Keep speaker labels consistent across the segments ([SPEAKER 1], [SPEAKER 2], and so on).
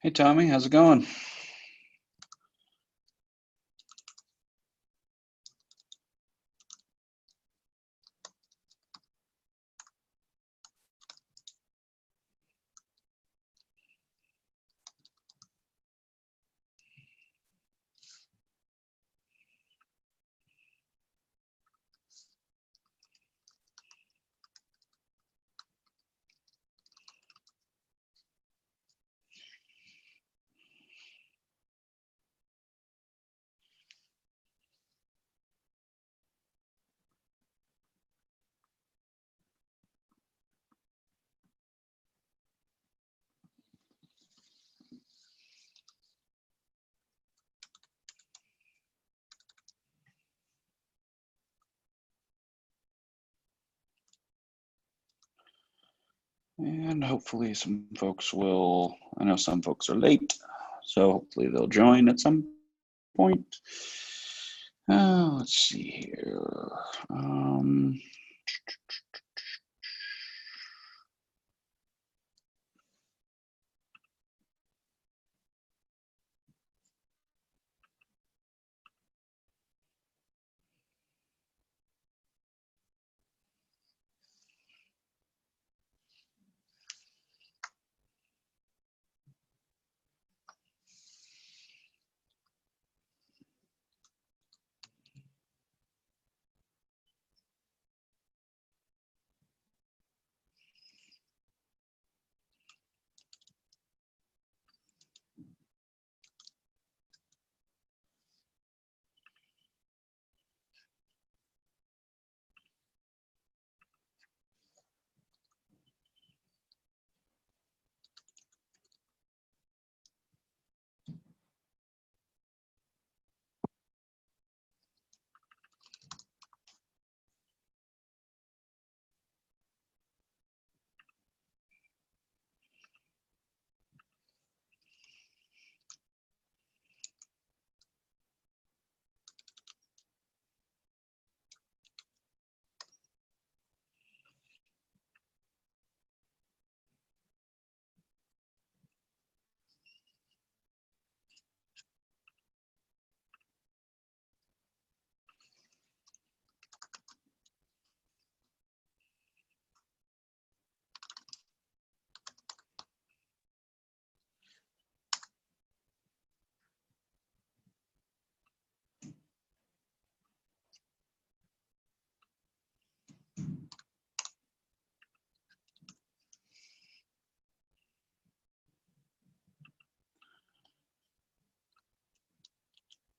[SPEAKER 1] Hey Tommy, how's it going? And hopefully I know some folks are late, so hopefully they'll join at some point. Let's see here. Um,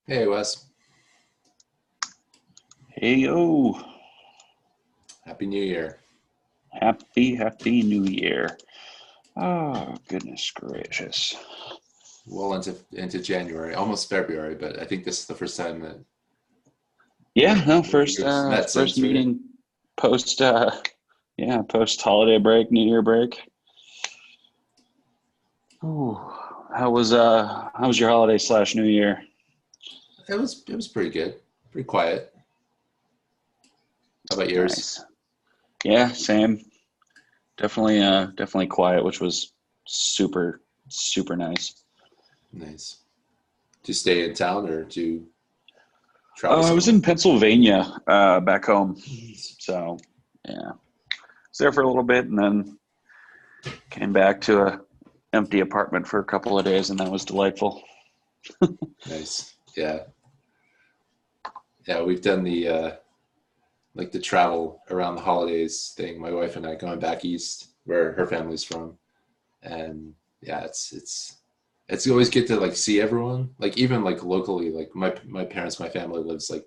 [SPEAKER 2] Hey Wes,
[SPEAKER 1] hey yo,
[SPEAKER 2] Happy New Year.
[SPEAKER 1] happy New Year. Oh, goodness gracious.
[SPEAKER 2] Well into January, almost February, but I think this is the first time that
[SPEAKER 1] Yeah, no,
[SPEAKER 2] the group's met
[SPEAKER 1] first
[SPEAKER 2] since, right?
[SPEAKER 1] meeting post yeah, post holiday break, New Year break. Ooh, how was your holiday slash New Year?
[SPEAKER 2] It was pretty good, pretty quiet. How about yours?
[SPEAKER 1] Nice. Yeah, same. Definitely quiet, which was super nice.
[SPEAKER 2] Nice. Do you stay in town or do you travel
[SPEAKER 1] I was
[SPEAKER 2] somewhere?
[SPEAKER 1] in Pennsylvania, back home.
[SPEAKER 2] Nice.
[SPEAKER 1] So yeah, was there for a little bit and then came back to a empty apartment for a couple of days, and that was delightful.
[SPEAKER 2] Nice. Yeah. Yeah, we've done the like the travel around the holidays thing. My wife and I going back east where her family's from. And yeah, it's always good to like see everyone, like even like locally, like my parents, my family lives like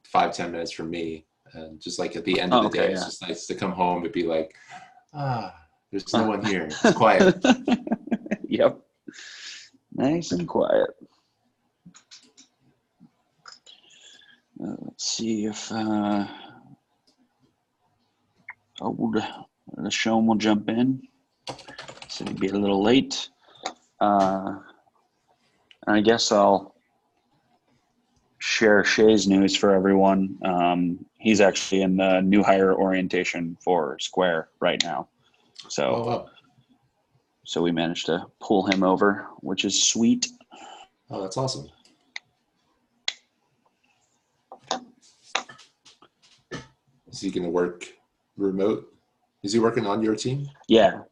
[SPEAKER 2] 5-10 minutes from me, and just like at the end of
[SPEAKER 1] Oh,
[SPEAKER 2] the day
[SPEAKER 1] okay,
[SPEAKER 2] it's
[SPEAKER 1] yeah.
[SPEAKER 2] just nice to come home and be like, ah, there's no one here, it's quiet.
[SPEAKER 1] Yep, nice and quiet. Let's see if old the show will jump in. So it'd be a little late. Uh, I guess I'll share Shay's news for everyone. He's actually in the new hire orientation for Square right now.
[SPEAKER 2] Oh
[SPEAKER 1] So
[SPEAKER 2] wow.
[SPEAKER 1] So we managed to pull him over, which is sweet.
[SPEAKER 2] Oh, that's awesome. Is he going to work remote? Is he working on your team?
[SPEAKER 1] Yeah.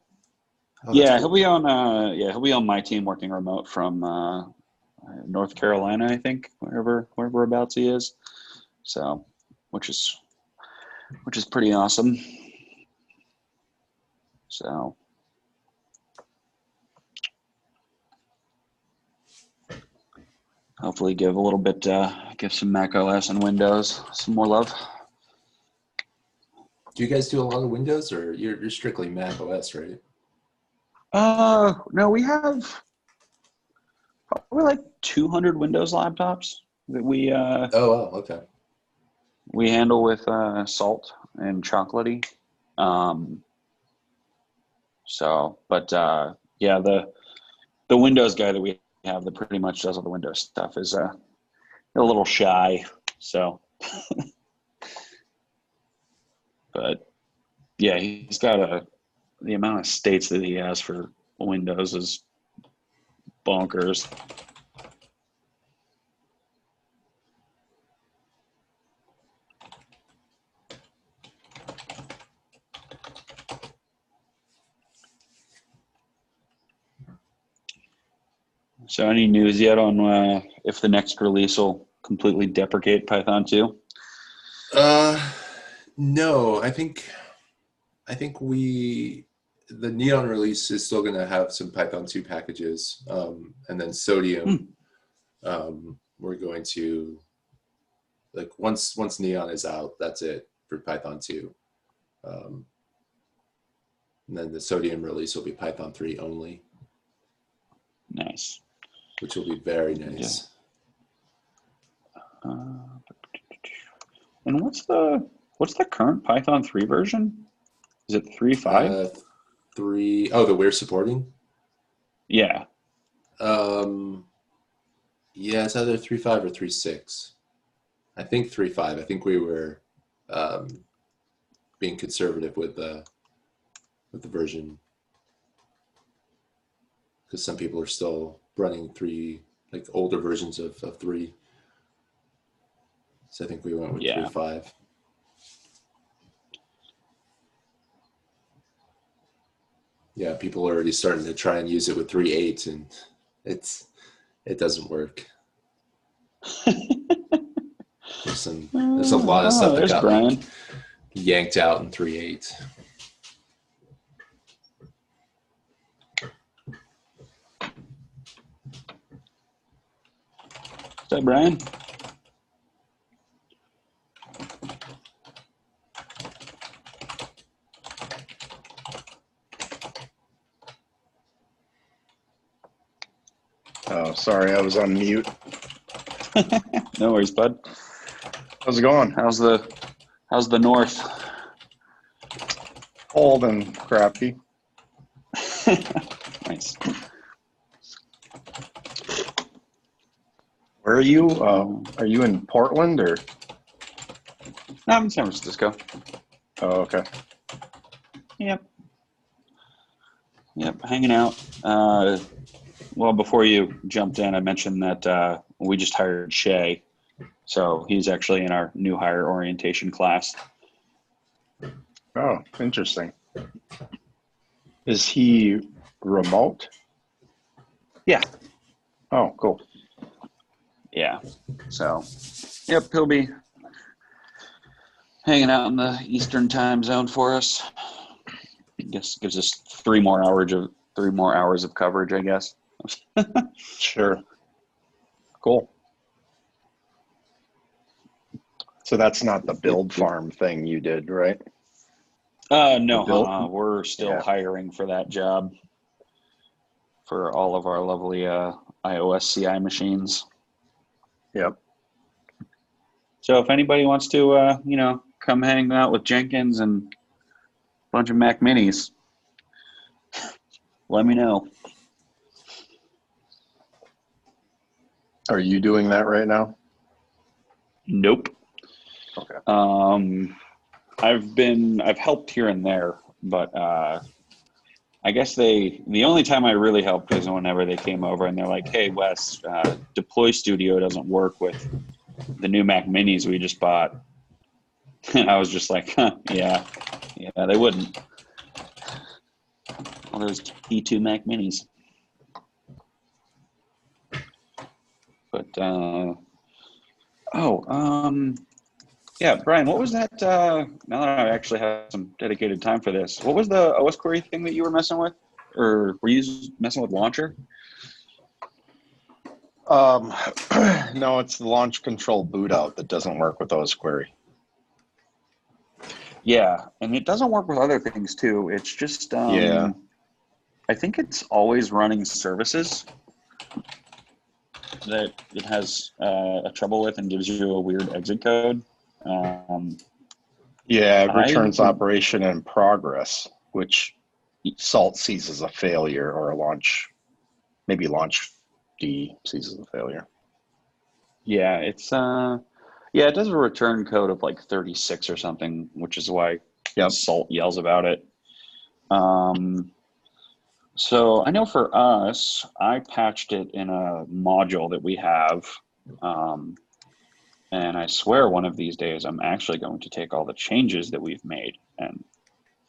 [SPEAKER 2] Oh,
[SPEAKER 1] Yeah,
[SPEAKER 2] cool.
[SPEAKER 1] he'll be on my team working remote from North Carolina, I think, whereabouts he is. So, which is pretty awesome. So, hopefully give some macOS and Windows some more love.
[SPEAKER 2] Do you guys do a lot of Windows, or you're strictly Mac OS, right?
[SPEAKER 1] No, we have probably like 200 Windows laptops that
[SPEAKER 2] Oh, wow, okay.
[SPEAKER 1] we handle with Salt and Chocolatey. Um, but yeah, the Windows guy that we have that pretty much does all the Windows stuff is a little shy. So, but yeah, he's got the amount of states that he has for Windows is bonkers. So, any news yet on if the next release will completely deprecate Python 2?
[SPEAKER 2] No, I think the Neon release is still going to have some Python 2 packages, and then Sodium. We're going to, like, once Neon is out, that's it for Python 2. And then the Sodium release will be Python 3 only.
[SPEAKER 1] Nice.
[SPEAKER 2] Which will be very nice.
[SPEAKER 1] Yeah. And what's the current Python 3 version? Is it 3.5?
[SPEAKER 2] 3. Oh, that we're supporting?
[SPEAKER 1] Yeah.
[SPEAKER 2] Yeah, it's either 3.5 or 3.6. I think 3.5. I think we were being conservative with the version, because some people are still running 3, like older versions of 3. So I think we went with 3.5. Yeah, people are already starting to try and use it with 3.8, and it doesn't work. There's a lot of stuff that got like yanked out in 3.8.
[SPEAKER 1] Is that Brian?
[SPEAKER 3] Oh, sorry, I was on mute.
[SPEAKER 1] No worries, bud.
[SPEAKER 3] How's it going?
[SPEAKER 1] How's the north?
[SPEAKER 3] Cold and crappy.
[SPEAKER 1] Nice.
[SPEAKER 3] Where are you? Are you in Portland or?
[SPEAKER 1] No, I'm in San Francisco.
[SPEAKER 3] Oh, okay.
[SPEAKER 1] Yep, hanging out. Well, before you jumped in, I mentioned that we just hired Shay. So he's actually in our new hire orientation class.
[SPEAKER 3] Oh, interesting. Is he remote?
[SPEAKER 1] Yeah.
[SPEAKER 3] Oh, cool.
[SPEAKER 1] Yeah. So, yep, he'll be hanging out in the Eastern time zone for us. I guess gives us 3 more hours of coverage, I guess.
[SPEAKER 3] Sure. Cool. So that's not the build farm thing you did, right?
[SPEAKER 1] No, we're still hiring for that job for all of our lovely iOS CI machines.
[SPEAKER 3] Yep.
[SPEAKER 1] So if anybody wants to, come hang out with Jenkins and a bunch of Mac Minis, let me know.
[SPEAKER 3] Are you doing that right now?
[SPEAKER 1] Nope.
[SPEAKER 3] Okay.
[SPEAKER 1] I've helped here and there, but I guess the only time I really helped was whenever they came over and they're like, "Hey, Wes, Deploy Studio doesn't work with the new Mac Minis we just bought," and I was just like, huh, "Yeah, they wouldn't." All those T2 Mac Minis, but yeah, Brian, what was that? Now that I actually have some dedicated time for this, what was the OS query thing that you were messing with, or were you messing with Launcher?
[SPEAKER 3] No, it's the launch control boot out that doesn't work with OS query.
[SPEAKER 1] Yeah, and it doesn't work with other things too. It's just
[SPEAKER 3] Yeah.
[SPEAKER 1] I think it's always running services that it has a trouble with and gives you a weird exit code.
[SPEAKER 3] Yeah, it
[SPEAKER 1] I
[SPEAKER 3] returns operation in progress, which Salt sees as a failure, or a launch, maybe Launch D sees as a failure.
[SPEAKER 1] Yeah, it's yeah, it does a return code of like 36 or something, which is why
[SPEAKER 3] Yep.
[SPEAKER 1] Salt yells about it. So I know for us, I patched it in a module that we have. And I swear one of these days I'm actually going to take all the changes that we've made and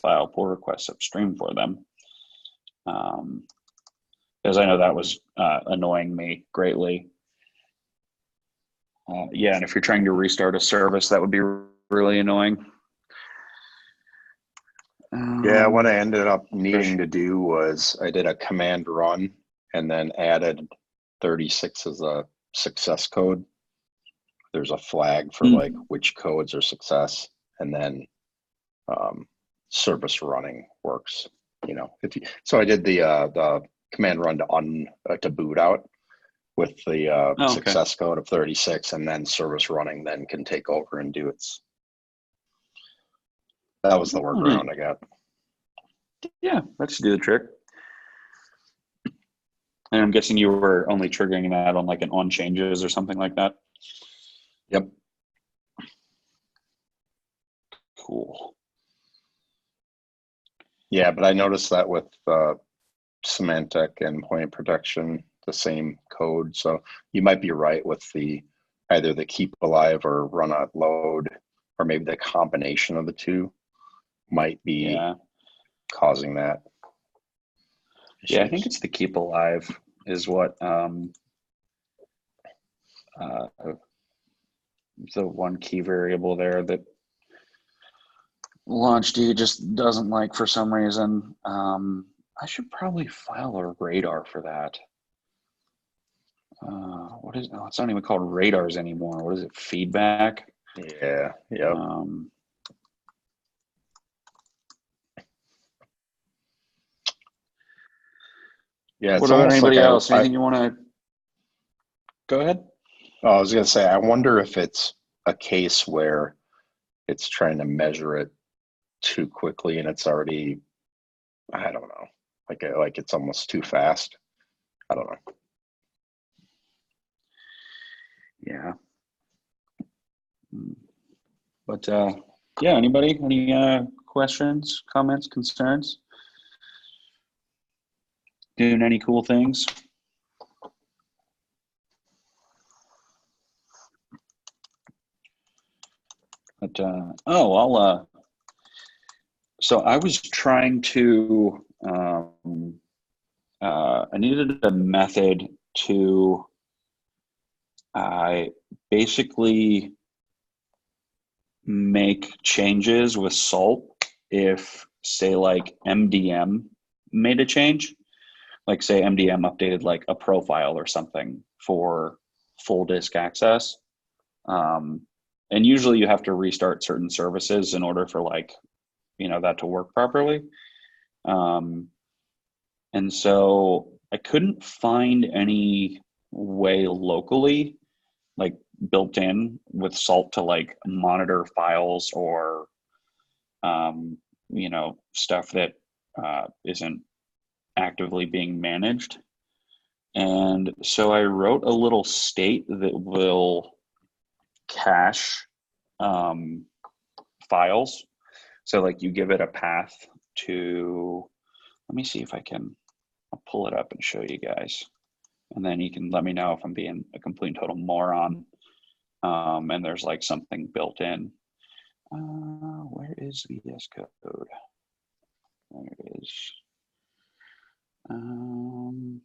[SPEAKER 1] file pull requests upstream for them. Because I know that was annoying me greatly. Yeah, and if you're trying to restart a service, that would be really annoying.
[SPEAKER 3] Yeah, what I ended up needing to do was I did a command run and then added 36 as a success code. There's a flag for like which codes are success, and then service running works. You know, so I did the command run to boot out with the success code of 36, and then service running then can take over and do its. That was the workaround I got.
[SPEAKER 1] Yeah, that should do the trick. And I'm guessing you were only triggering that on like an on changes or something like that.
[SPEAKER 3] Yep.
[SPEAKER 1] Cool.
[SPEAKER 3] Yeah, but I noticed that with Symantec endpoint protection, the same code. So you might be right with either the keep alive or run a load, or maybe the combination of the two might be causing that.
[SPEAKER 1] Yeah, I think it's the keep alive is what the one key variable there that LaunchD just doesn't like for some reason. I should probably file a radar for that. What is? Oh, it's not even called radars anymore. What is it? Feedback.
[SPEAKER 3] Yeah. Yep. Yeah.
[SPEAKER 1] What about anybody else? Anything you want to? Go ahead.
[SPEAKER 3] I was going to say, I wonder if it's a case where it's trying to measure it too quickly and it's already, I don't know, like it's almost too fast. I don't know.
[SPEAKER 1] Yeah. But yeah, anybody? Any questions, comments, concerns? Doing any cool things? But so I was trying to I needed a method to basically make changes with Salt if, say, like MDM made a change. Like, say, MDM updated like a profile or something for full disk access. And usually you have to restart certain services in order for that to work properly. And so I couldn't find any way locally, like built in with Salt, to like monitor files or, stuff that isn't actively being managed. And so I wrote a little state that will cache files. So like you give it a path to Let me see if I'll pull it up and show you guys. And then you can let me know if I'm being a complete total moron. And there's like something built in. Where is VS Code? There it is. And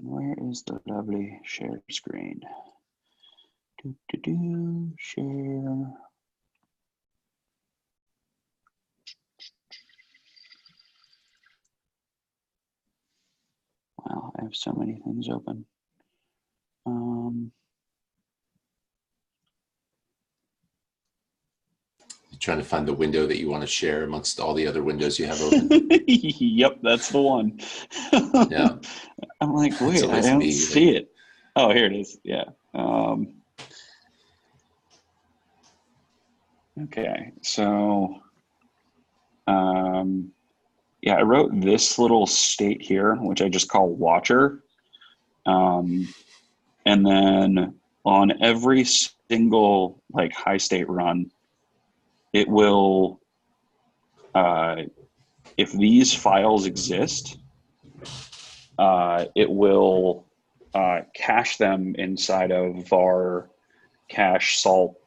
[SPEAKER 1] where is the lovely share screen? Share. Wow, I have so many things open.
[SPEAKER 2] You're trying to find the window that you want to share amongst all the other windows you have open.
[SPEAKER 1] Yep, that's the one.
[SPEAKER 2] Yeah.
[SPEAKER 1] I'm like, wait, I
[SPEAKER 2] always
[SPEAKER 1] don't
[SPEAKER 2] me,
[SPEAKER 1] see it. Oh, here it is. Yeah. Okay, so yeah, I wrote this little state here, which I just call watcher. And then on every single like high state run, it will, if these files exist, it will cache them inside of var cache salt,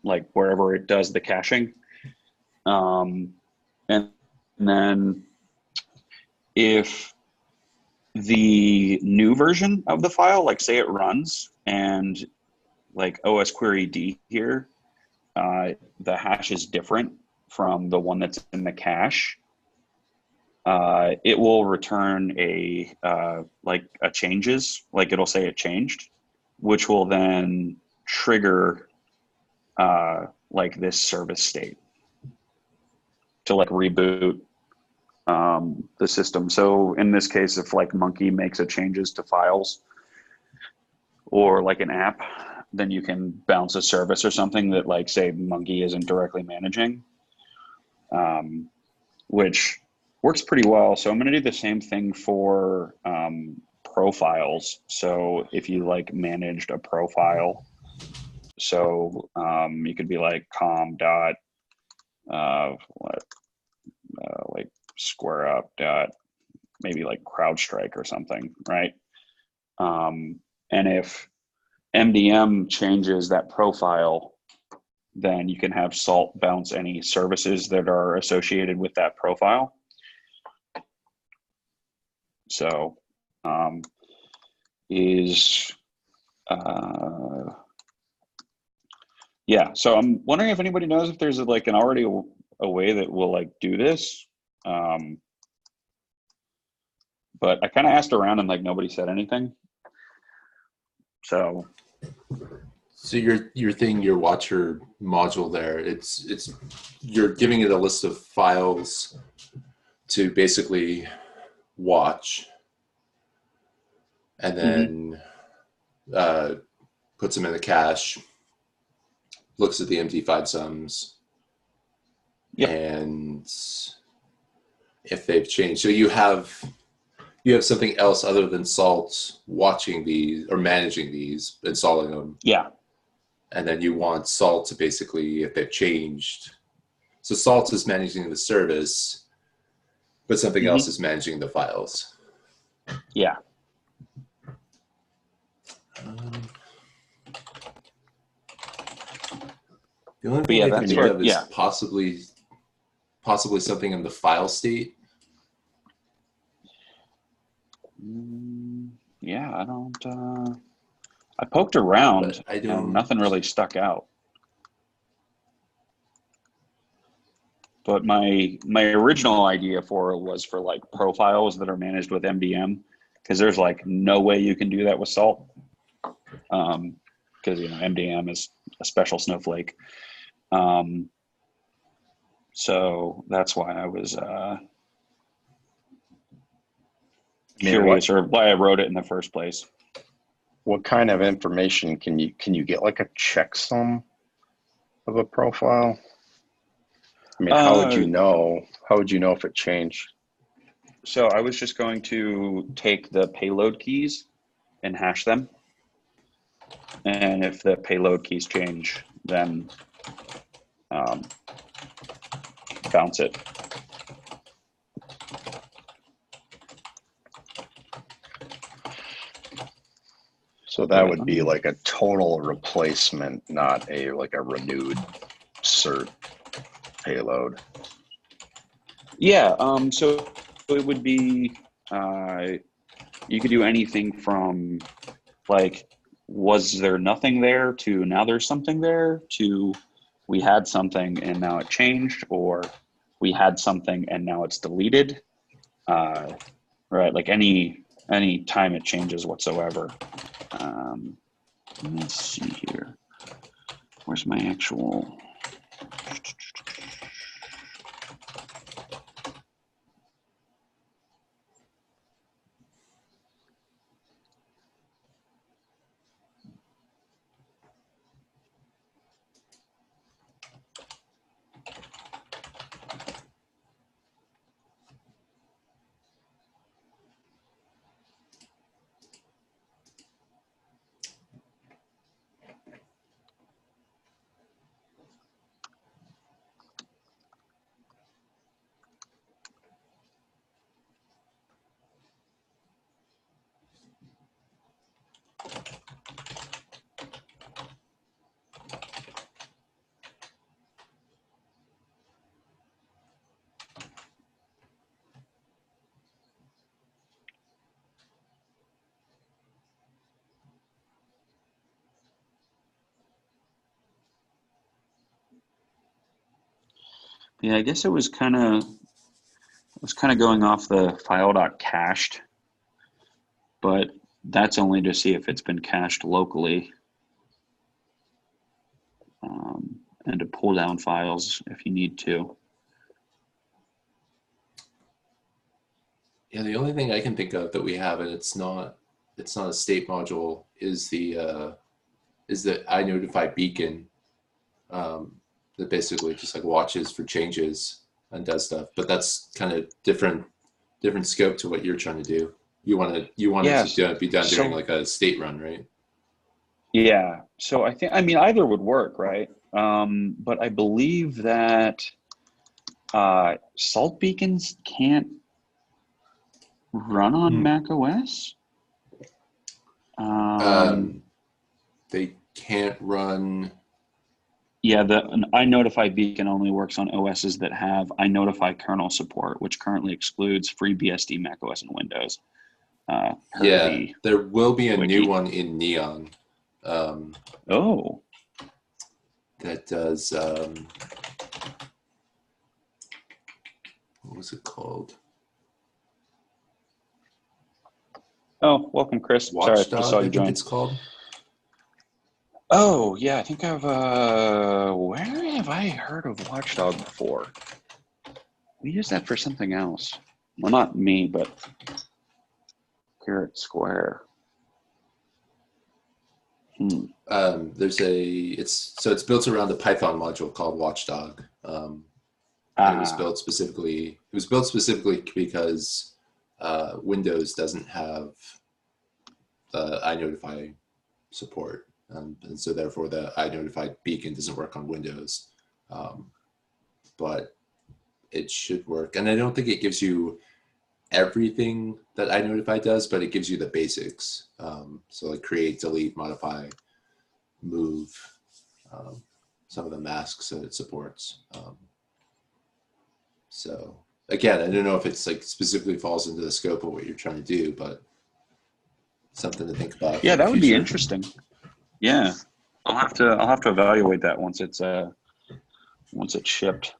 [SPEAKER 1] like wherever it does the caching. And then if the new version of the file, like say it runs and like OS query D here, the hash is different from the one that's in the cache, it will return a like a changes, like it'll say it changed, which will then trigger like this service state to like reboot the system. So in this case, if like Monkey makes a changes to files or like an app, then you can bounce a service or something that like say Monkey isn't directly managing, which works pretty well. So I'm going to do the same thing for profiles. So if you like managed a profile, so you could be like com dot like square up dot maybe like CrowdStrike or something, right? And if MDM changes that profile, then you can have Salt bounce any services that are associated with that profile. So yeah, so I'm wondering if anybody knows if there's like an already a way that will like do this. But I kind of asked around and like nobody said anything. So
[SPEAKER 2] your watcher module there, it's you're giving it a list of files to basically watch, and then puts them in the cache, looks at the MD5 sums, and if they've changed. So you have something else other than Salt watching these or managing these, installing them.
[SPEAKER 1] Yeah.
[SPEAKER 2] And then you want Salt to basically, if they've changed. So Salt is managing the service, but something else is managing the files.
[SPEAKER 1] Yeah.
[SPEAKER 2] The only thing I can think of is possibly something in the file state.
[SPEAKER 1] Yeah, I don't. I poked around and nothing really stuck out. But my original idea for it was for like profiles that are managed with MDM, because there's like no way you can do that with Salt, because MDM is a special snowflake. So that's why I was curious, or why I wrote it in the first place.
[SPEAKER 3] What kind of information can you get, like a checksum of a profile? I mean, how would you know? How would you know if it changed?
[SPEAKER 1] So I was just going to take the payload keys and hash them. And if the payload keys change, then bounce it.
[SPEAKER 3] So that would be like a total replacement, not a like a renewed cert payload.
[SPEAKER 1] Yeah. So it would be you could do anything from like, was there nothing there, to now there's something there, to we had something and now it changed, or we had something and now it's deleted. Right. Like any time it changes whatsoever. Let's see here. Where's my actual? Yeah, I guess it was kind of going off the file.cached, but that's only to see if it's been cached locally, and to pull down files if you need to.
[SPEAKER 2] Yeah, the only thing I can think of that we have, and it's not a state module, is the iNotify beacon, that basically just like watches for changes and does stuff. But that's kind of different scope to what you're trying to do. You want it to be done during like a state run, right?
[SPEAKER 1] Yeah. So I mean, either would work, right? But I believe that salt beacons can't run on macOS.
[SPEAKER 2] They can't run.
[SPEAKER 1] Yeah, an iNotify beacon only works on OSs that have iNotify kernel support, which currently excludes FreeBSD, macOS, and Windows.
[SPEAKER 2] Yeah, there will be a
[SPEAKER 1] wiki.
[SPEAKER 2] new one in Neon. That does. What was it called?
[SPEAKER 1] Oh, welcome, Chris.
[SPEAKER 2] Watchdog,
[SPEAKER 1] sorry, just saw you join.
[SPEAKER 2] It's called.
[SPEAKER 1] Oh, yeah, I think I've, where have I heard of Watchdog before? We use that for something else. Well, not me, but here at Square.
[SPEAKER 2] It's built around a Python module called Watchdog. And it was built specifically because Windows doesn't have iNotify support. And so therefore the iNotify beacon doesn't work on Windows, but it should work. And I don't think it gives you everything that iNotify does, but it gives you the basics. So like create, delete, modify, move, some of the masks that it supports. So again, I don't know if it's like specifically falls into the scope of what you're trying to do, but something to think about.
[SPEAKER 1] Yeah, that would be interesting. Yeah, I'll have to evaluate that once it's shipped.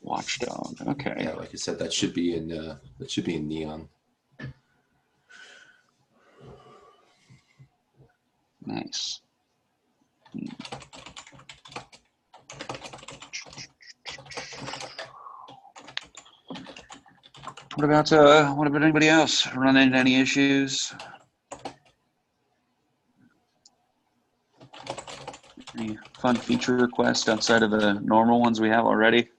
[SPEAKER 1] Watchdog. Okay.
[SPEAKER 2] Yeah, like I said, that should be in Neon.
[SPEAKER 1] Nice. what about anybody else? Run into any issues? Any fun feature requests outside of the normal ones we have already?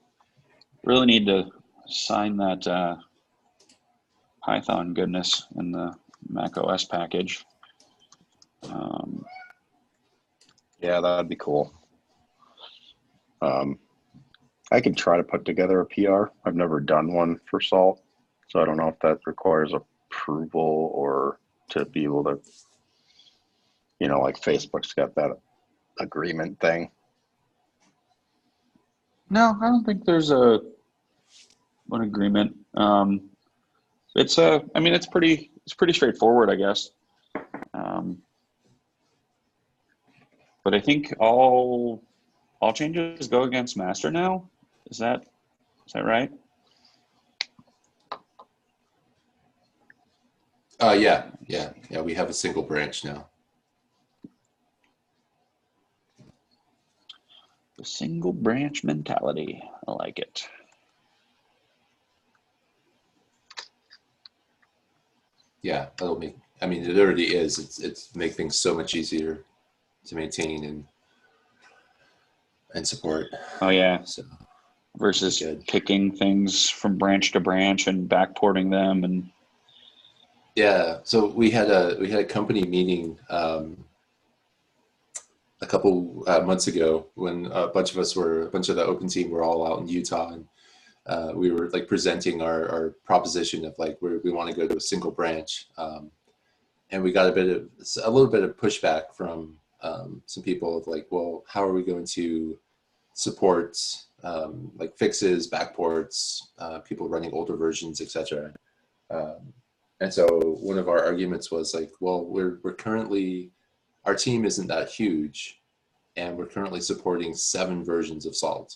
[SPEAKER 1] Really need to sign that Python goodness in the macOS package.
[SPEAKER 3] Yeah, that'd be cool. I could try to put together a PR. I've never done one for Salt, so I don't know if that requires approval or to be able to, like Facebook's got that agreement thing.
[SPEAKER 1] No, I don't think there's an agreement. It's pretty straightforward, I guess. But I think all changes go against master now. Is that right?
[SPEAKER 2] Yeah. We have a single branch now.
[SPEAKER 1] The single branch mentality. I like it.
[SPEAKER 2] Yeah, that'll make. I mean, it already is. It's make things so much easier to maintain and support.
[SPEAKER 1] Oh yeah.
[SPEAKER 2] So
[SPEAKER 1] versus picking things from branch to branch and backporting them and.
[SPEAKER 2] Yeah. So we had a company meeting a couple months ago when a bunch of the open team were all out in Utah, and we were like presenting our proposition of like we want to go to a single branch, and we got a little bit of pushback from some people of like, well, how are we going to support like fixes, backports, people running older versions, etc. And so one of our arguments was like, well, we're currently, our team isn't that huge, and we're currently supporting 7 versions of Salt.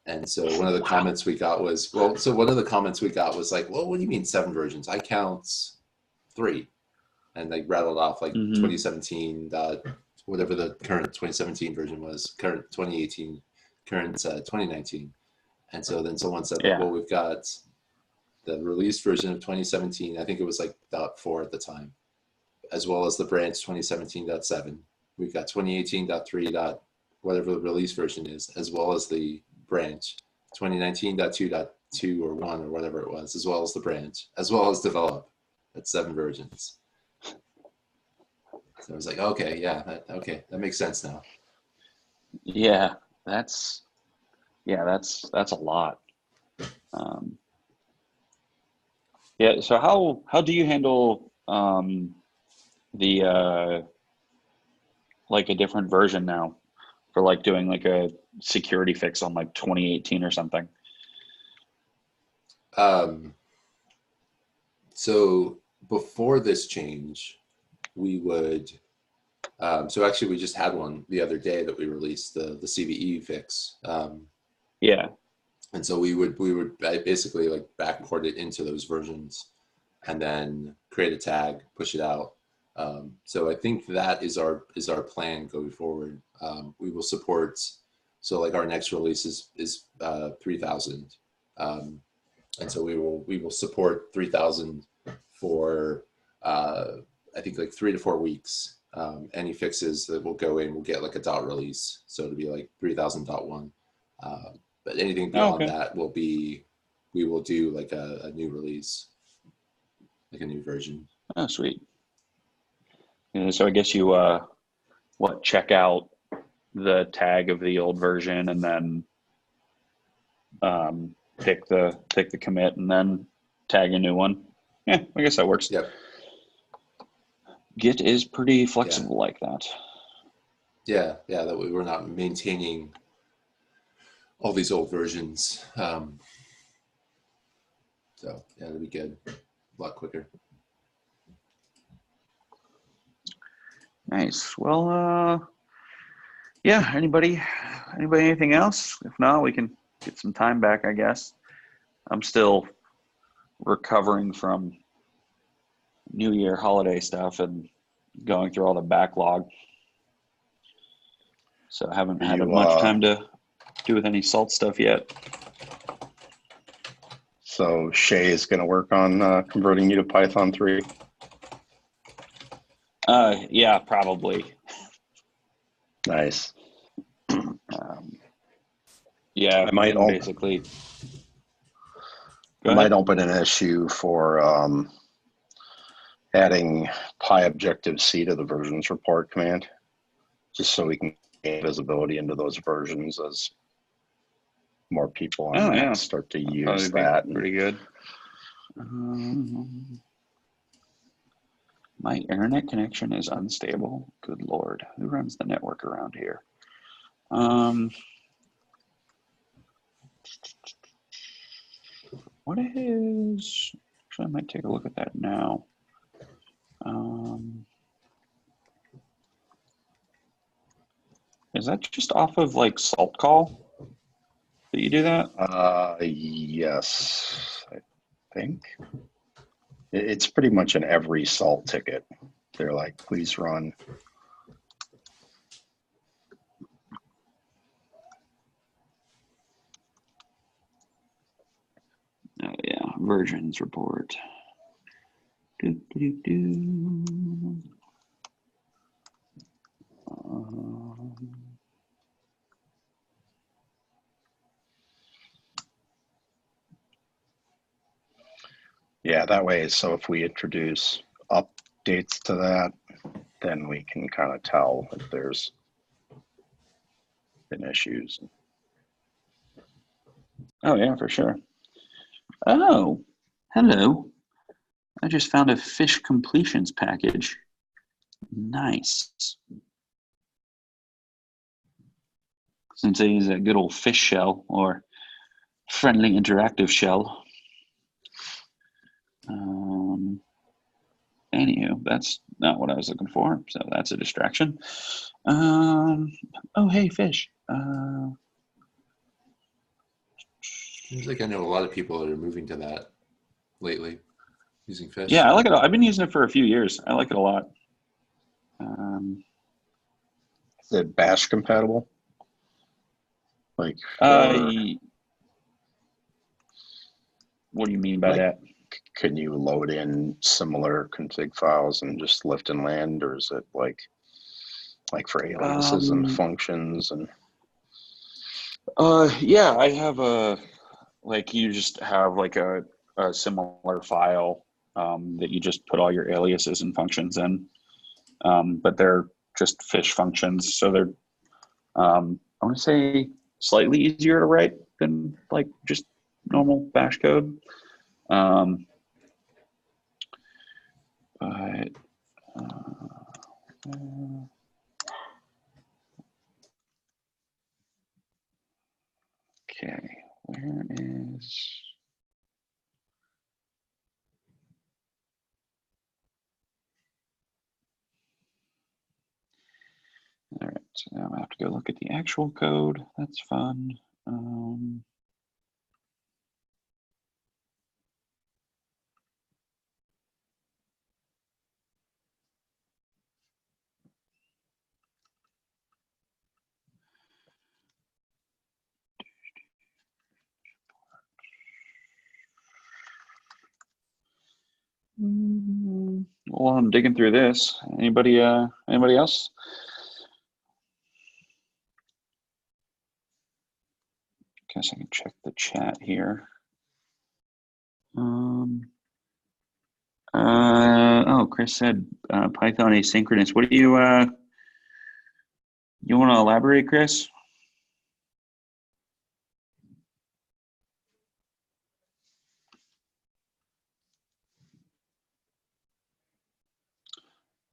[SPEAKER 2] And so one of the comments we got was, like, well, what do you mean 7 versions? I count 3. And they rattled off like 2017, whatever the current 2017 version was, current 2018, current 2019. And so then someone said, well, we've got the released version of 2017. I think it was like .4 at the time, as well as the branch 2017.7. We've got 2018.3. Whatever the release version is, as well as the branch 2019.2.2 or 1 or whatever it was, as well as the branch, as well as develop. That's 7 versions. So I was like, okay, yeah, that makes sense now.
[SPEAKER 1] Yeah, that's a lot. Yeah. So how do you handle the like a different version now for like doing like a security fix on like 2018 or something?
[SPEAKER 2] So before this change, we would. So actually, we just had one the other day that we released, the CVE fix.
[SPEAKER 1] Yeah.
[SPEAKER 2] And so we would basically like backport it into those versions, and then create a tag, push it out. So I think that is our plan going forward. We will support. So like our next release is 3000, and so we will support 3000 for I think like 3 to 4 weeks. Any fixes that will go in will get like a dot release, so it'll be like 3000.1. But anything beyond that we will do like a new release, like a new version.
[SPEAKER 1] Oh, sweet. Yeah, so I guess you check out the tag of the old version and then pick the commit and then tag a new one. Yeah, I guess that works.
[SPEAKER 2] Yep.
[SPEAKER 1] Git is pretty flexible like that.
[SPEAKER 2] Yeah, that way we're not maintaining all these old versions. So yeah, it'll be good. A lot quicker.
[SPEAKER 1] Nice. Well, yeah. Anybody, anything else? If not, we can get some time back, I guess. I'm still recovering from New Year holiday stuff and going through all the backlog. So I haven't had much time to do with any Salt stuff yet.
[SPEAKER 3] So Shay is going to work on converting you to Python 3.
[SPEAKER 1] Yeah, probably.
[SPEAKER 3] Nice.
[SPEAKER 1] Yeah,
[SPEAKER 3] I might
[SPEAKER 1] and basically.
[SPEAKER 3] I might open an issue for adding PyObjective-C to the versions report command, just so we can gain visibility into those versions as more people on Mac start to use that.
[SPEAKER 1] Pretty good. My internet connection is unstable. Good Lord. Who runs the network around here? What is... Actually, I might take a look at that now. Is that just off of like Salt Call that you do that?
[SPEAKER 3] Yes, I think. It's pretty much in every Salt ticket. They're like, please run.
[SPEAKER 1] Oh yeah, versions report.
[SPEAKER 3] Yeah, that way, so if we introduce updates to that, then we can kind of tell if there's been issues.
[SPEAKER 1] Oh yeah, for sure. Oh, hello. I just found a fish completions package. Nice. Since I use a good old fish shell or friendly interactive shell. Anywho, that's not what I was looking for, so that's a distraction. Oh, hey, fish.
[SPEAKER 2] Seems like I know a lot of people that are moving to that lately, using fish.
[SPEAKER 1] Yeah, I like it. I've been using it for a few years. I like it a lot.
[SPEAKER 3] Is it Bash compatible? Like,
[SPEAKER 1] what do you mean by that?
[SPEAKER 3] Can you load in similar config files and just lift and land, or is it like for aliases and functions and?
[SPEAKER 1] Yeah, I have you just have like a similar file that you just put all your aliases and functions in, but they're just fish functions, so they're I want to say slightly easier to write than like just normal Bash code. But okay, where is... All right, so now I have to go look at the actual code. That's fun. Well, I'm digging through this. Anybody else? Guess I can check the chat here. Oh, Chris said Python asynchronous. What do you want to elaborate, Chris?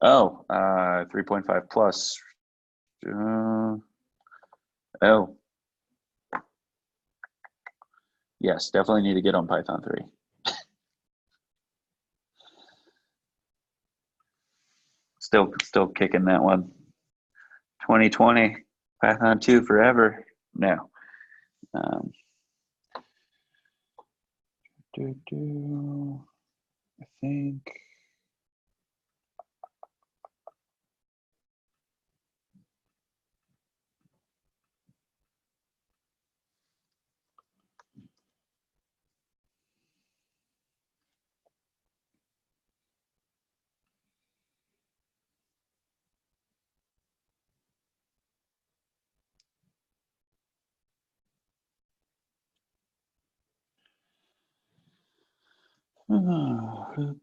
[SPEAKER 1] Oh, 3.5 plus. Oh, yes, definitely need to get on Python 3. Still kicking that one. 2020, Python 2 forever. No. I think. All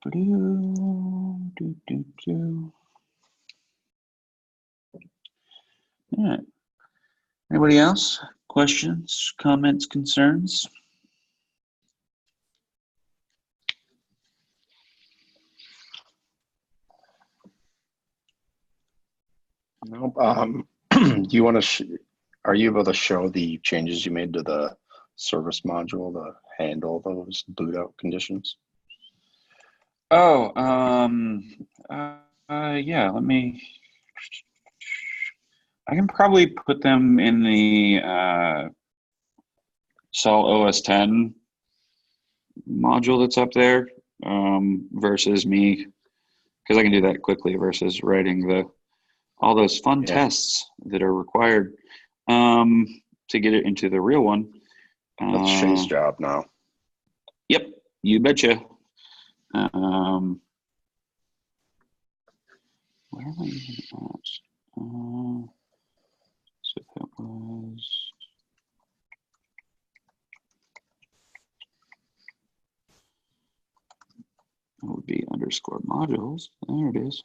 [SPEAKER 1] right. Anybody else? Questions, comments, concerns?
[SPEAKER 3] Nope. Do you want to? Are you able to show the changes you made to the service module to handle those boot out conditions?
[SPEAKER 1] Oh, yeah. Let me. I can probably put them in the Sol OS 10 module that's up there versus me, because I can do that quickly versus writing all those fun tests that are required to get it into the real one.
[SPEAKER 3] That's Shay's job now.
[SPEAKER 1] Yep, you betcha. Where am I even at? So that was. That would be underscore modules. There it is.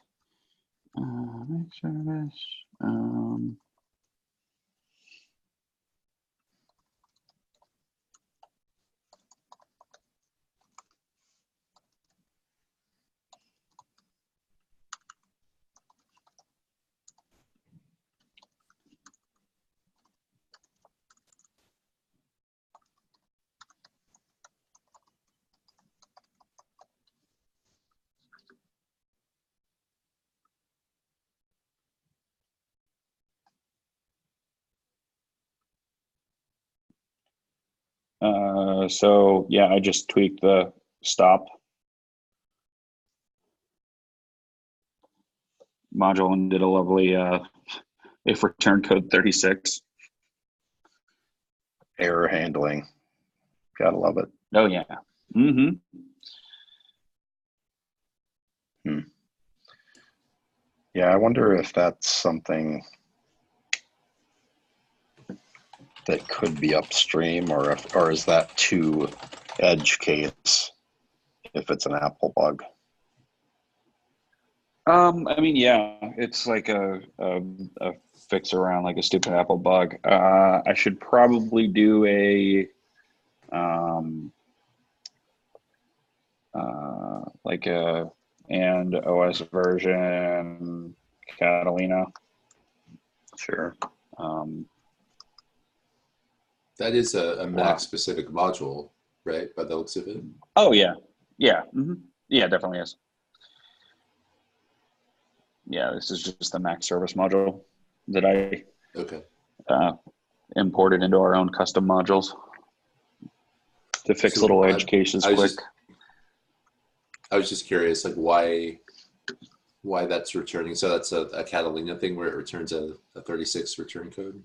[SPEAKER 1] Make service. So yeah, I just tweaked the stop module and did a lovely if return code 36.
[SPEAKER 3] Error handling. Gotta love it.
[SPEAKER 1] Oh yeah. Mm-hmm.
[SPEAKER 3] Yeah, I wonder if that's something that could be upstream, or is that too edge case if it's an Apple bug?
[SPEAKER 1] I mean, yeah, it's like a fix around like a stupid Apple bug. I should probably do a like a and OS version Catalina.
[SPEAKER 3] Sure.
[SPEAKER 2] That is a Mac specific module, right? By the looks of it.
[SPEAKER 1] Oh yeah, yeah, yeah, definitely is. Yeah, this is just the Mac service module that I imported into our own custom modules to fix little edge cases quick.
[SPEAKER 2] I was just curious, like why that's returning. So that's a Catalina thing where it returns a 36 return code.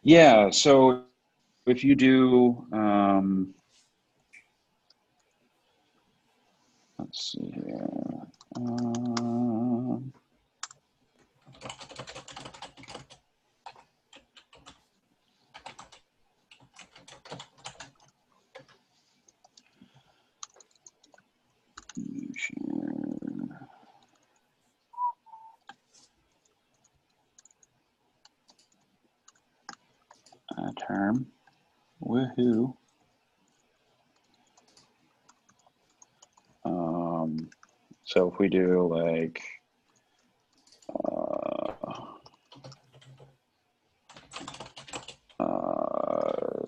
[SPEAKER 1] Yeah. So if you do, let's see here. Term. Woohoo. So if we do like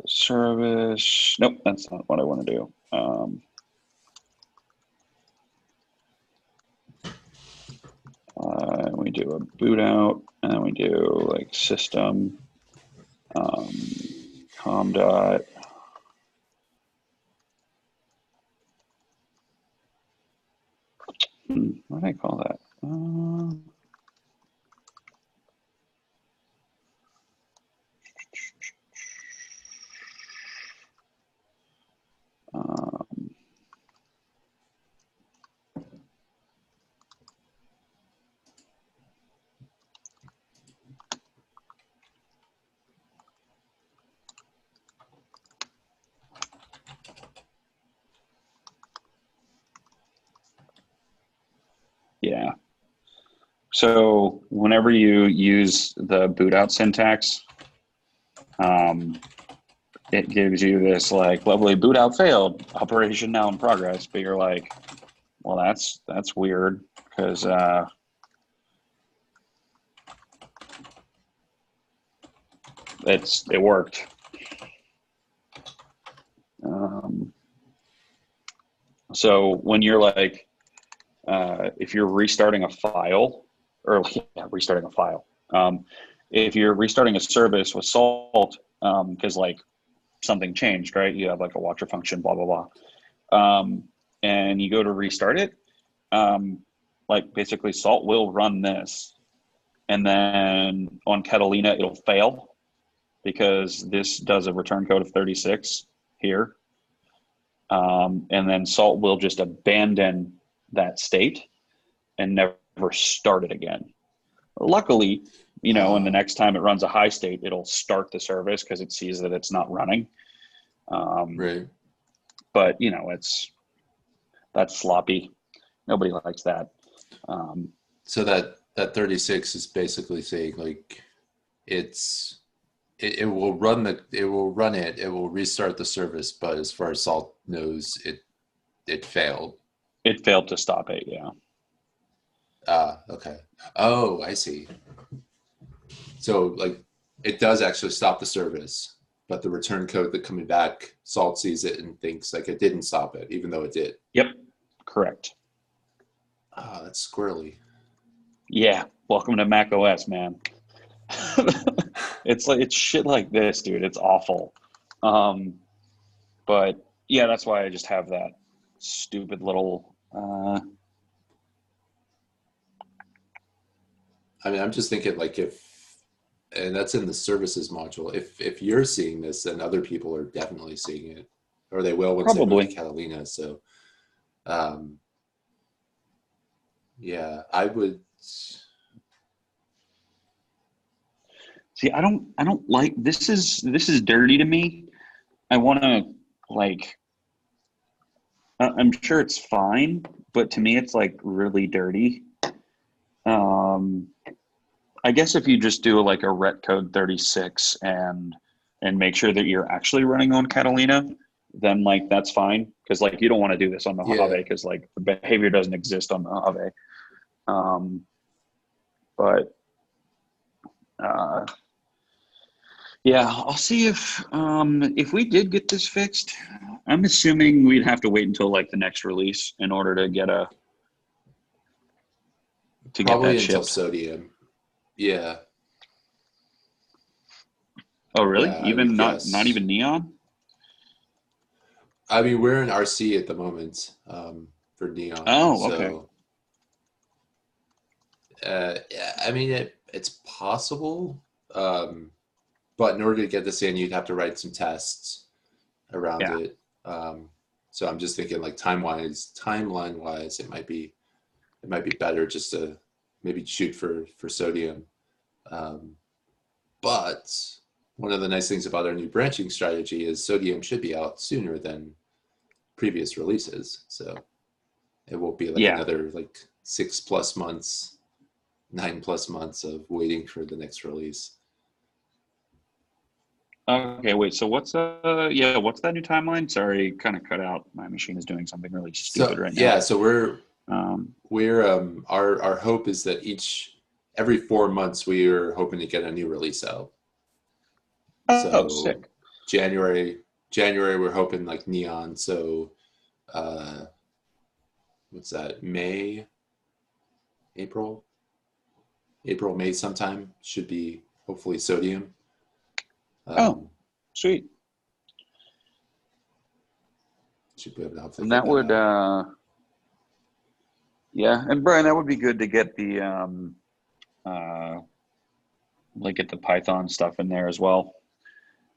[SPEAKER 1] service, nope, that's not what I want to do. We do a boot out, and then we do like system com dot. What do I call that? Yeah. So whenever you use the boot out syntax, it gives you this like lovely boot out failed, operation now in progress. But you're like, well, that's weird because it worked. So when you're like, if you're restarting a file, or yeah, restarting a file, if you're restarting a service with Salt, because like something changed, right? You have like a watcher function, blah blah blah, and you go to restart it, like basically Salt will run this, and then on Catalina it'll fail because this does a return code of 36 here. And then Salt will just abandon that state and never start it again. Luckily, and the next time it runs a high state, it'll start the service because it sees that it's not running.
[SPEAKER 2] Right.
[SPEAKER 1] But, that's sloppy. Nobody likes that.
[SPEAKER 2] So that 36 is basically saying like it will run it will restart the service, but as far as Salt knows, it failed.
[SPEAKER 1] It failed to stop it, yeah.
[SPEAKER 2] Okay. Oh, I see. So like it does actually stop the service, but the return code that coming back, Salt sees it and thinks like it didn't stop it, even though it did.
[SPEAKER 1] Yep, correct.
[SPEAKER 2] That's squirrely.
[SPEAKER 1] Yeah, welcome to macOS, man. It's shit like this, dude. It's awful. But yeah, that's why I just have that stupid little.
[SPEAKER 2] I mean, I'm just thinking like and that's in the services module. If you're seeing this, then other people are definitely seeing it, or they will once they move to Catalina. So, yeah, I would.
[SPEAKER 1] See, I don't like this is dirty to me. I want to like. I'm sure it's fine, but to me, it's like really dirty. I guess if you just do like a ret code 36 and make sure that you're actually running on Catalina, then like that's fine because like you don't want to do this on the Mojave because like the behavior doesn't exist on the Mojave. But yeah, I'll see if we did get this fixed. I'm assuming we'd have to wait until like the next release in order to get
[SPEAKER 2] Probably
[SPEAKER 1] get that
[SPEAKER 2] until
[SPEAKER 1] shipped.
[SPEAKER 2] Sodium. Yeah.
[SPEAKER 1] Oh really?
[SPEAKER 2] Yeah,
[SPEAKER 1] Even not even Neon?
[SPEAKER 2] I mean, we're in RC at the moment for Neon.
[SPEAKER 1] Oh, okay.
[SPEAKER 2] So, I mean, it's possible, but in order to get this in, you'd have to write some tests around it. So I'm just thinking, like timeline wise, it might be better just to maybe shoot for Sodium. But one of the nice things about our new branching strategy is Sodium should be out sooner than previous releases. So it won't be like another like 6+ months, 9+ months of waiting for the next release.
[SPEAKER 1] Okay, wait. So what's that new timeline? Sorry, kind of cut out. My machine is doing something really stupid right now.
[SPEAKER 2] Yeah, so our hope is that every 4 months we are hoping to get a new release out.
[SPEAKER 1] So sick.
[SPEAKER 2] January we're hoping like Neon. So what's that? April, May sometime should be hopefully Sodium.
[SPEAKER 1] Sweet.
[SPEAKER 2] Should be able to hopefully.
[SPEAKER 1] And that would, yeah. And Brian, that would be good to get the, get the Python stuff in there as well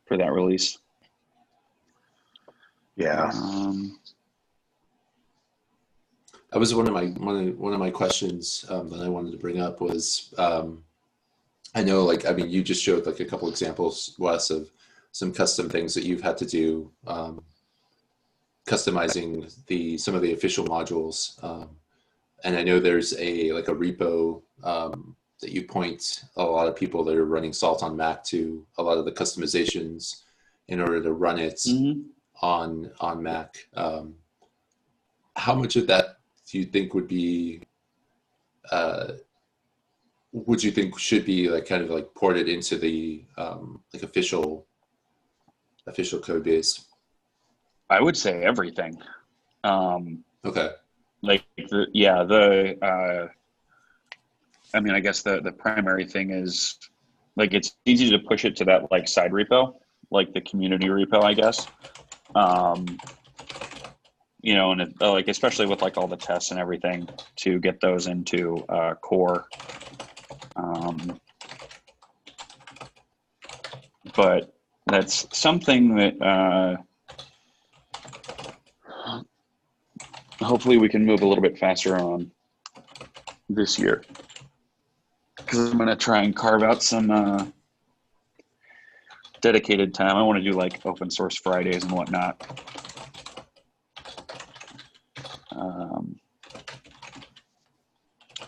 [SPEAKER 1] for that release.
[SPEAKER 3] Yeah.
[SPEAKER 2] That was one of my questions that I wanted to bring up was, I know, like, I mean, you just showed like a couple examples, Wes, of some custom things that you've had to do, customizing some of the official modules. and I know there's a repo that you point a lot of people that are running Salt on Mac to a lot of the customizations in order to run it on Mac. How much of that do you think would be would you think should be kind of ported into the official code base?
[SPEAKER 1] I would say everything.
[SPEAKER 2] Okay.
[SPEAKER 1] I mean, I guess the primary thing is it's easy to push it to that side repo, the community repo, I guess. And especially with all the tests and everything to get those into core. But that's something that hopefully we can move a little bit faster on this year, because I'm going to try and carve out some dedicated time. I want to do open source Fridays and whatnot.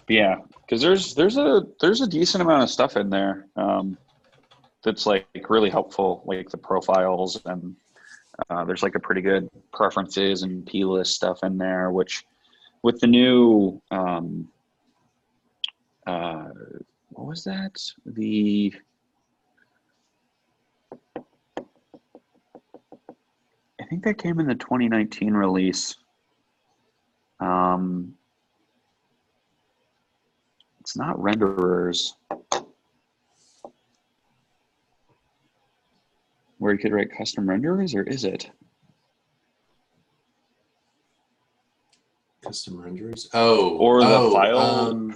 [SPEAKER 1] But yeah, because there's a decent amount of stuff in there that's really helpful, the profiles, and there's a pretty good preferences and plist stuff in there, which with the new what was that? I think that came in the 2019 release. It's not renderers, where you could write custom renderers, or is it?
[SPEAKER 2] Custom renderers? Oh.
[SPEAKER 1] Or the file,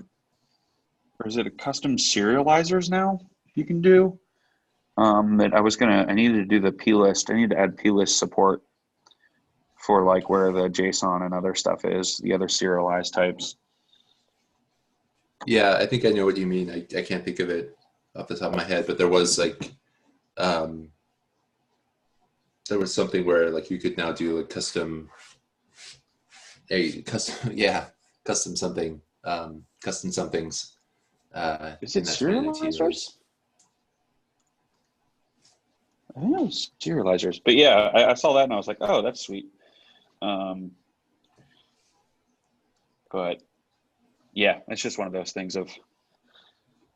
[SPEAKER 1] or is it a custom serializers now you can do? That I needed to do the plist. I need to add plist support for where the JSON and other stuff is, the other serialized types.
[SPEAKER 2] Yeah, I think I know what you mean. I can't think of it off the top of my head, but there was something where you could now do custom something, custom somethings.
[SPEAKER 1] Is it serializers? I think it was serializers, but yeah, I saw that and I was like, oh, that's sweet. But yeah, it's just one of those things of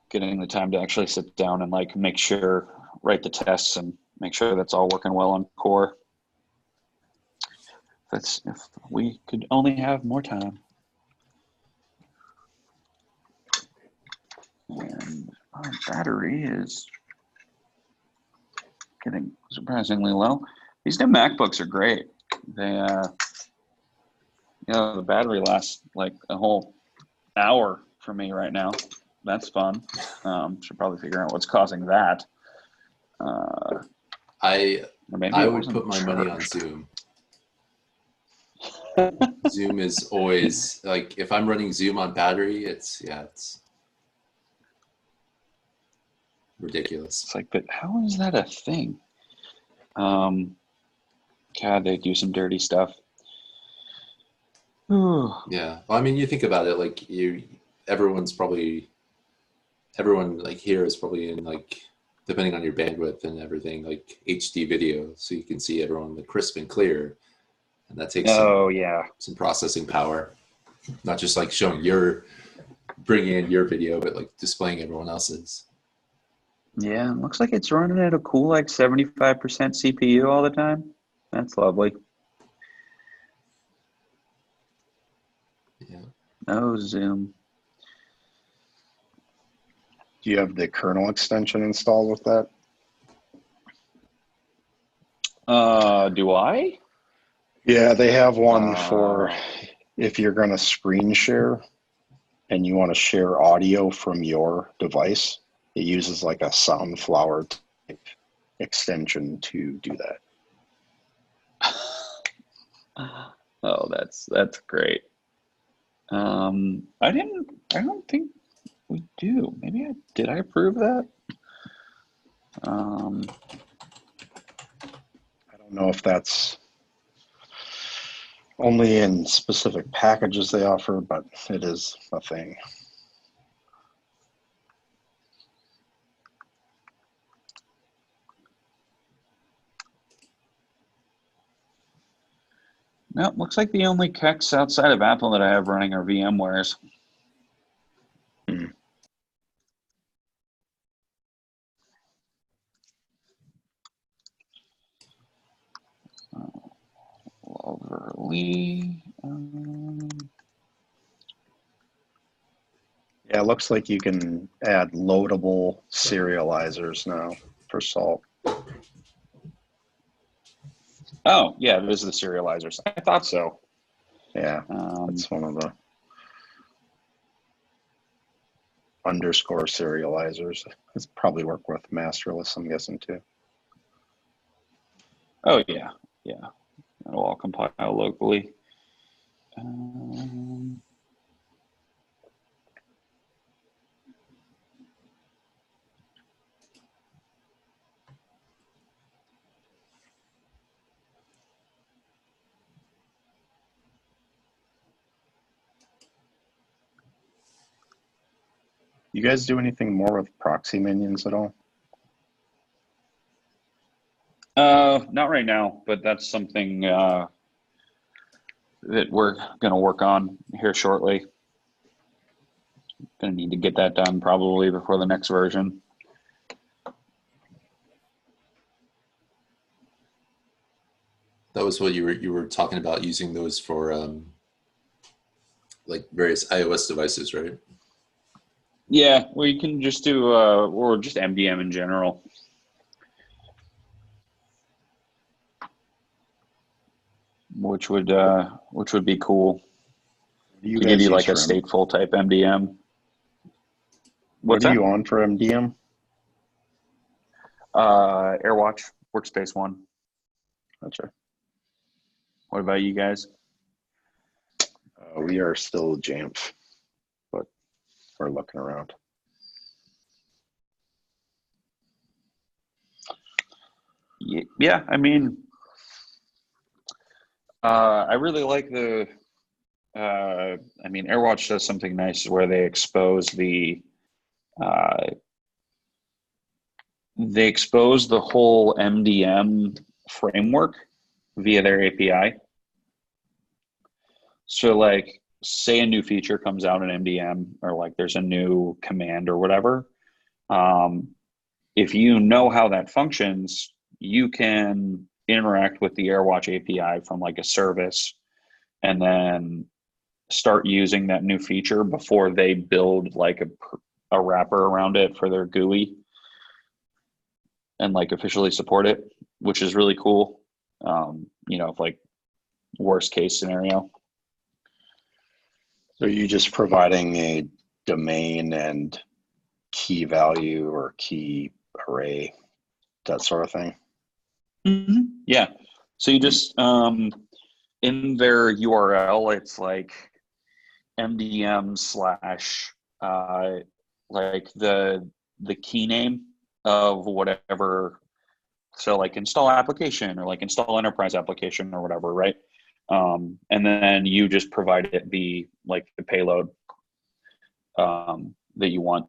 [SPEAKER 1] getting the time to actually sit down and make sure, write the tests and make sure that's all working well on core. If we could only have more time. And our battery is getting surprisingly low. These new MacBooks are great. They, the battery lasts a whole hour for me right now. That's fun. Should probably figure out what's causing that.
[SPEAKER 2] I would put my money on Zoom. Zoom is always if I'm running Zoom on battery, it's ridiculous.
[SPEAKER 1] It's but how is that a thing? God, they do some dirty stuff.
[SPEAKER 2] Yeah, well, I mean, you think about it, everyone here is probably in depending on your bandwidth and everything, HD video, so you can see everyone crisp and clear, and that takes some processing power, not just bringing in your video, but displaying everyone else's.
[SPEAKER 1] Yeah, it looks like it's running at a cool 75% CPU all the time. That's lovely.
[SPEAKER 2] Yeah.
[SPEAKER 1] Oh, Zoom.
[SPEAKER 3] Do you have the kernel extension installed with that?
[SPEAKER 1] Do I?
[SPEAKER 3] Yeah, they have one for if you're going to screen share and you want to share audio from your device. It uses a Soundflower type extension to do that.
[SPEAKER 1] Oh, that's great. I don't think we do. Maybe did I approve that?
[SPEAKER 3] I don't know if that's Only in specific packages they offer, but it is a thing.
[SPEAKER 1] No, looks like the only CUCs outside of Apple that I have running are VMwares. Lovely.
[SPEAKER 3] Yeah, it looks like you can add loadable serializers now for Salt.
[SPEAKER 1] Oh, yeah, it is the serializers. I thought so.
[SPEAKER 3] Yeah, that's one of the underscore serializers. It's probably work with masterless, I'm guessing, too.
[SPEAKER 1] Oh, yeah. Yeah. It'll all compile locally.
[SPEAKER 3] You guys do anything more with proxy minions at all?
[SPEAKER 1] Not right now, but that's something that we're going to work on here shortly. Going to need to get that done probably before the next version.
[SPEAKER 2] That was what you were talking about, using those for like various iOS devices, right?
[SPEAKER 1] Yeah, well, you can just do or just MDM in general. Which would be cool.
[SPEAKER 3] You
[SPEAKER 1] to give
[SPEAKER 3] guys
[SPEAKER 1] you like a
[SPEAKER 3] use for
[SPEAKER 1] stateful type MDM.
[SPEAKER 3] What are you on for MDM?
[SPEAKER 1] AirWatch, Workspace ONE.
[SPEAKER 3] Gotcha.
[SPEAKER 1] What about you guys?
[SPEAKER 3] We are still Jamf, but we're looking around.
[SPEAKER 1] Yeah, I mean, I really like the. I mean, AirWatch does something nice where they expose the whole MDM framework via their API. So, like, say a new feature comes out in MDM, or like there's a new command or whatever. If you know how that functions, you can interact with the AirWatch API from like a service, and then start using that new feature before they build like a wrapper around it for their GUI and like officially support it, which is really cool. If like worst case scenario.
[SPEAKER 3] So are you just providing a domain and key value or key array, that sort of thing?
[SPEAKER 1] Mm-hmm. Yeah. So you just in their URL, it's like MDM / like the key name of whatever. So like install application or like install enterprise application or whatever, right? And then you just provide it the payload that you want,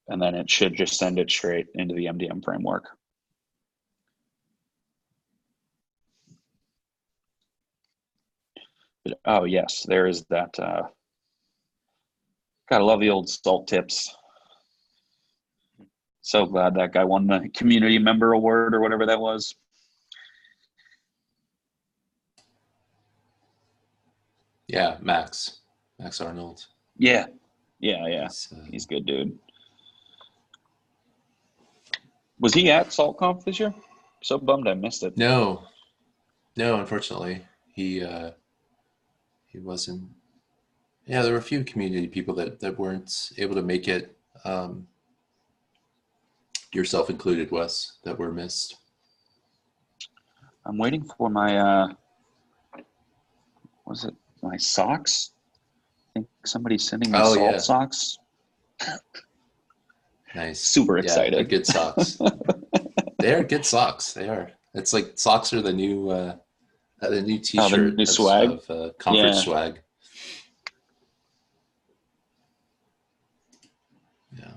[SPEAKER 1] and then it should just send it straight into the MDM framework. But, oh yes, there is that. Gotta love the old Salt tips. So glad that guy won the community member award or whatever that was.
[SPEAKER 2] Yeah, Max Arnold.
[SPEAKER 1] Yeah. He's good, dude. Was he at SaltConf this year? So bummed I missed it.
[SPEAKER 2] No, unfortunately, he wasn't. Yeah, there were a few community people that weren't able to make it. Yourself included, Wes, that were missed.
[SPEAKER 1] I'm waiting for my my socks? I think somebody's sending me Salt socks.
[SPEAKER 2] Nice.
[SPEAKER 1] Super excited.
[SPEAKER 2] Yeah, they're good socks. They are good socks. They are. It's like socks are the new The new T-shirt
[SPEAKER 1] new swag.
[SPEAKER 2] of conference
[SPEAKER 1] Yeah.
[SPEAKER 2] swag. Yeah.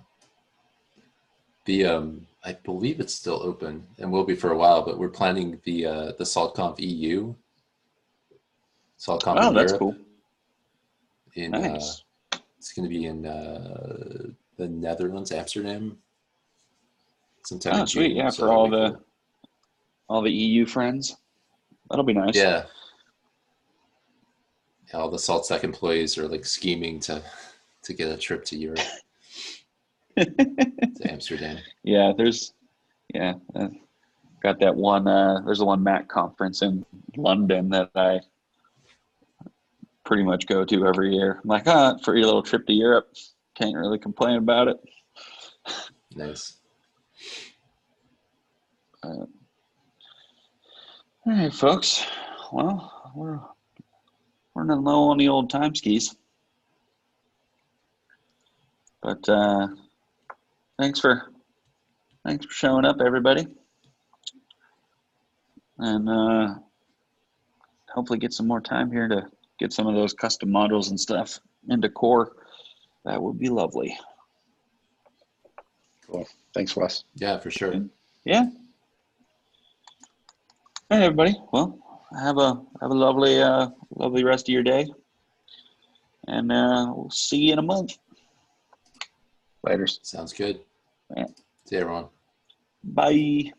[SPEAKER 2] The I believe it's still open and will be for a while, but we're planning the SaltConf EU, SaltConf
[SPEAKER 1] Oh,
[SPEAKER 2] in
[SPEAKER 1] that's
[SPEAKER 2] Europe.
[SPEAKER 1] cool.
[SPEAKER 2] In
[SPEAKER 1] Nice.
[SPEAKER 2] it's going to be in the Netherlands, Amsterdam, sometime
[SPEAKER 1] Oh,
[SPEAKER 2] in
[SPEAKER 1] sweet.
[SPEAKER 2] June.
[SPEAKER 1] Yeah,
[SPEAKER 2] So
[SPEAKER 1] for
[SPEAKER 2] that'll be cool.
[SPEAKER 1] all the EU friends. That'll be nice.
[SPEAKER 2] Yeah. All the SaltSec employees are like scheming to get a trip to Europe, to Amsterdam.
[SPEAKER 1] Yeah, got that one. There's a one Mac conference in London that I pretty much go to every year. I'm like, for your little trip to Europe, can't really complain about it.
[SPEAKER 2] Nice.
[SPEAKER 1] All right, folks. Well, we're running low on the old time skis, but thanks for showing up, everybody, and hopefully get some more time here to get some of those custom modules and stuff into core. That would be lovely.
[SPEAKER 3] Cool. Thanks, Wes.
[SPEAKER 2] Yeah, for sure.
[SPEAKER 1] Yeah. All right, everybody. Well, have a lovely rest of your day, and we'll see you in a month.
[SPEAKER 3] Later.
[SPEAKER 2] Sounds good.
[SPEAKER 1] Yeah.
[SPEAKER 2] See you, everyone.
[SPEAKER 1] Bye.